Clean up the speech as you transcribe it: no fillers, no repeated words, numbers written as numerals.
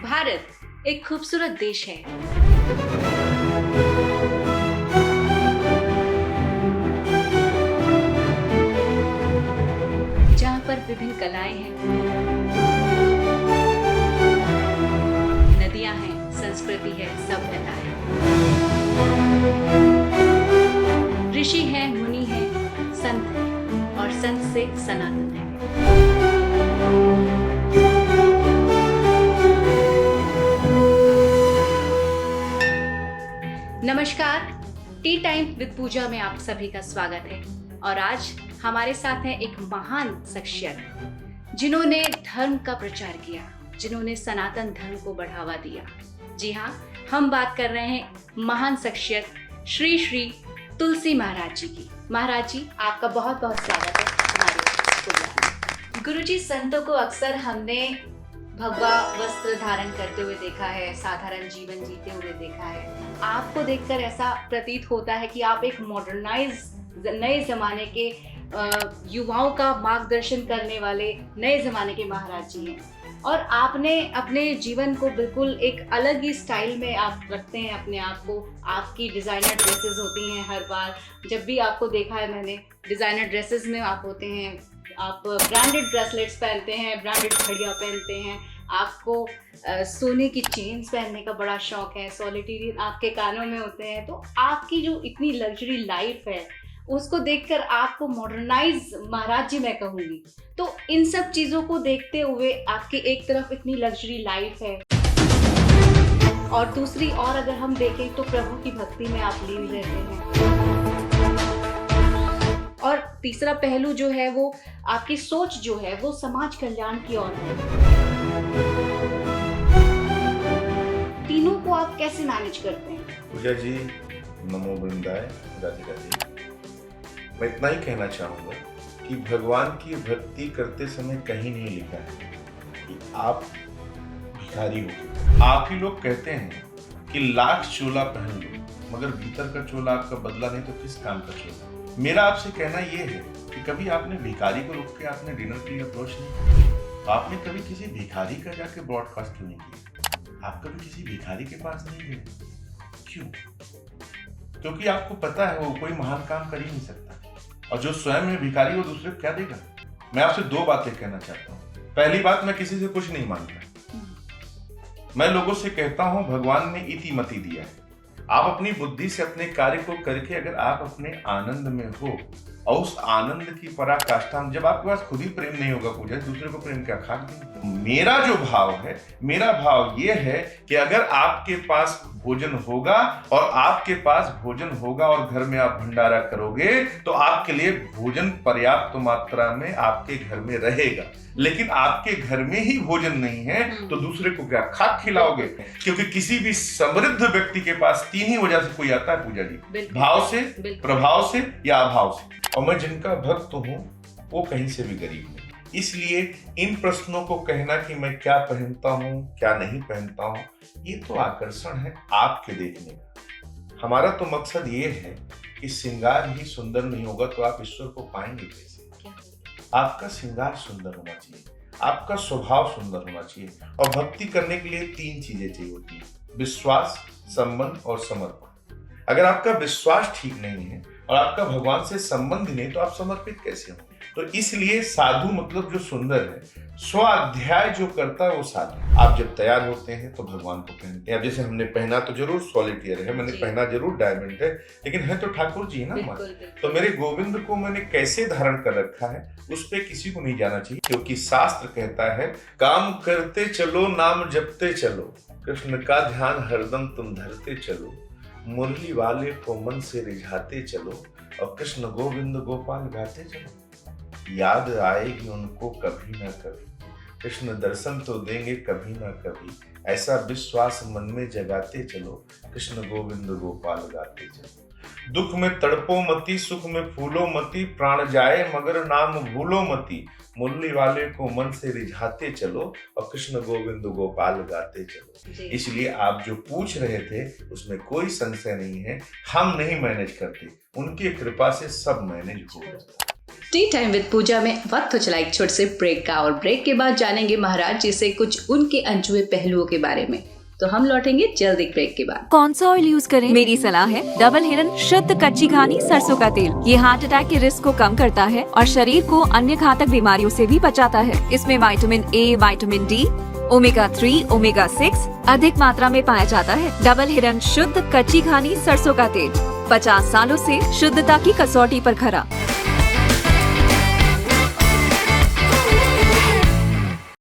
भारत एक खूबसूरत देश है। जहाँ पर विभिन्न कलाएं हैं, नदियां हैं, संस्कृति है, सभ्यता है, ऋषि हैं, मुनि हैं, संत हैं और संत से सनातन है। नमस्कार, टी टाइम विद पूजा में आप सभी का स्वागत है। और आज हमारे साथ हैं एक महान शख्सियत जिन्होंने धर्म का प्रचार किया, जिन्होंने सनातन धर्म को बढ़ावा दिया। जी हाँ, हम बात कर रहे हैं महान शख्सियत श्री श्री तुलसी महाराज जी की। महाराज जी, आपका बहुत बहुत स्वागत है हमारे प्रोग्राम। गुरुजी, संतों को अक्सर हमने भगवा वस्त्र धारण करते हुए देखा है, साधारण जीवन जीते हुए देखा है। आपको देखकर ऐसा प्रतीत होता है कि आप एक मॉडर्नाइज नए जमाने के युवाओं का मार्गदर्शन करने वाले नए जमाने के महाराज जी हैं। और आपने अपने जीवन को बिल्कुल एक अलग ही स्टाइल में आप रखते हैं अपने आप को। आपकी डिज़ाइनर ड्रेसेस होती हैं हर बार, जब भी आपको देखा है मैंने, डिज़ाइनर ड्रेसेस में आप होते हैं। आप ब्रांडेड ब्रेसलेट्स पहनते हैं, ब्रांडेड घड़ियाँ पहनते हैं, आपको सोने की चेन्स पहनने का बड़ा शौक है, सॉलिटेरियन आपके कानों में होते हैं। तो आपकी जो इतनी लग्जरी लाइफ है उसको देखकर आपको मॉडर्नाइज महाराज जी मैं कहूँगी। तो इन सब चीज़ों को देखते हुए आपकी एक तरफ इतनी लग्जरी लाइफ है और दूसरी और अगर हम देखें तो प्रभु की भक्ति में आप लीन रहते हैं। और तीसरा पहलू जो है वो आपकी सोच जो है वो समाज कल्याण की ओर है। तीनों को आप कैसे मैनेज करते हैं? पूजा जी, नमो वृंदाय, राधे राधे। मैं इतना ही कहना चाहूँगा कि भगवान की भक्ति करते समय कहीं नहीं लिखा है कि आप भिखारी हो। आप ही लोग कहते हैं कि लाख चोला पहन लो मगर भीतर का चोला आपका बदला नहीं तो किस काम का चोला। मेरा आपसे कहना यह है कि कभी आपने भिखारी को रुक के आपने डिनर के लिए अप्रोच नहीं किया? आपने कभी किसी भिखारी का जाके ब्रॉडकास्ट क्यों नहीं किया? आप कभी किसी भिखारी के पास नहीं गए? क्यों? क्योंकि आपको पता है वो कोई महान काम कर ही नहीं सकता, और जो स्वयं में भिखारी वो दूसरे को क्या देगा। मैं आपसे दो बातें कहना चाहता हूँ। पहली बात, मैं किसी से कुछ नहीं मांगता। मैं लोगों से कहता हूँ भगवान ने इति मति दिया है। आप अपनी बुद्धि से अपने कार्य को करके अगर आप अपने आनंद में हो और उस आनंद की पराकाष्ठा में, जब आपके पास खुद ही प्रेम नहीं होगा पूजा, दूसरे को प्रेम क्या खाक देंगे। मेरा जो भाव है, मेरा भाव ये है कि अगर आपके पास भोजन होगा और आपके पास भोजन होगा और घर में आप भंडारा करोगे तो आपके लिए भोजन पर्याप्त मात्रा में आपके घर में रहेगा। लेकिन आपके घर में ही भोजन नहीं है तो दूसरे को क्या खाक खिलाओगे? क्योंकि किसी भी समृद्ध व्यक्ति के पास तीन ही वजह से कोई आता है पूजा जी, भाव से, प्रभाव से या अभाव से। और मैं जिनका भक्त हूँ वो कहीं से भी गरीब नहीं। इसलिए इन प्रश्नों को कहना कि मैं क्या पहनता हूँ क्या नहीं पहनता हूँ, ये तो आकर्षण है आपके देखने का। हमारा तो मकसद ये है कि श्रृंगार ही सुंदर नहीं होगा तो आप ईश्वर को पाएंगे कैसे? आपका श्रृंगार सुंदर होना चाहिए, आपका स्वभाव सुंदर होना चाहिए। और भक्ति करने के लिए तीन चीजें चाहिए होती है: विश्वास, संबंध और समर्पण। अगर आपका विश्वास ठीक नहीं है और आपका भगवान से संबंध नहीं तो आप समर्पित कैसे हो? तो इसलिए साधु मतलब जो सुंदर है, स्वाध्याय जो करता है वो साधु। आप जब तैयार होते हैं तो भगवान को पहनते हैं। अब जैसे हमने पहना तो जरूर सॉलिटेयर है, मैंने पहना जरूर डायमंड है, लेकिन है तो ठाकुर जी ना हमारे। तो मेरे गोविंद को मैंने कैसे धारण कर रखा है उस पे किसी को नहीं जाना चाहिए, क्योंकि शास्त्र कहता है काम करते चलो नाम जपते चलो, कृष्ण का ध्यान हरदम तुम धरते चलो, मुरली वाले को मन से रिझाते चलो और कृष्ण गोविंद गोपाल गाते चलो। याद आएगी उनको कभी ना कभी, कृष्ण दर्शन तो देंगे कभी ना कभी, ऐसा विश्वास मन में जगाते चलो, कृष्ण गोविंद गोपाल गाते चलो। दुख में तड़पो मती, सुख में फूलो मती, प्राण जाए मगर नाम भूलो मती, मुरली वाले को मन से रिझाते चलो और कृष्ण गोविंद गोपाल गाते चलो। इसलिए आप जो पूछ रहे थे उसमें कोई संशय नहीं है, हम नहीं मैनेज करते, उनकी कृपा से सब मैनेज हो जाता है। टी टाइम विद पूजा में वक्त हो चला एक छोटे से ब्रेक का, और ब्रेक के बाद जानेंगे महाराज जी से कुछ उनके अनछुए पहलुओं के बारे में। तो हम लौटेंगे जल्द एक ब्रेक के बाद। कौन सा ऑयल यूज करें? मेरी सलाह है डबल हिरन शुद्ध कच्ची घानी सरसों का तेल। ये हार्ट अटैक के रिस्क को कम करता है और शरीर को अन्य घातक बीमारियों से भी बचाता है। इसमें vitamin A, vitamin D, omega 3, omega 6 अधिक मात्रा में पाया जाता है। डबल हिरन शुद्ध कच्ची घानी सरसों का तेल 50 सालों से शुद्धता की कसौटी पर खरा।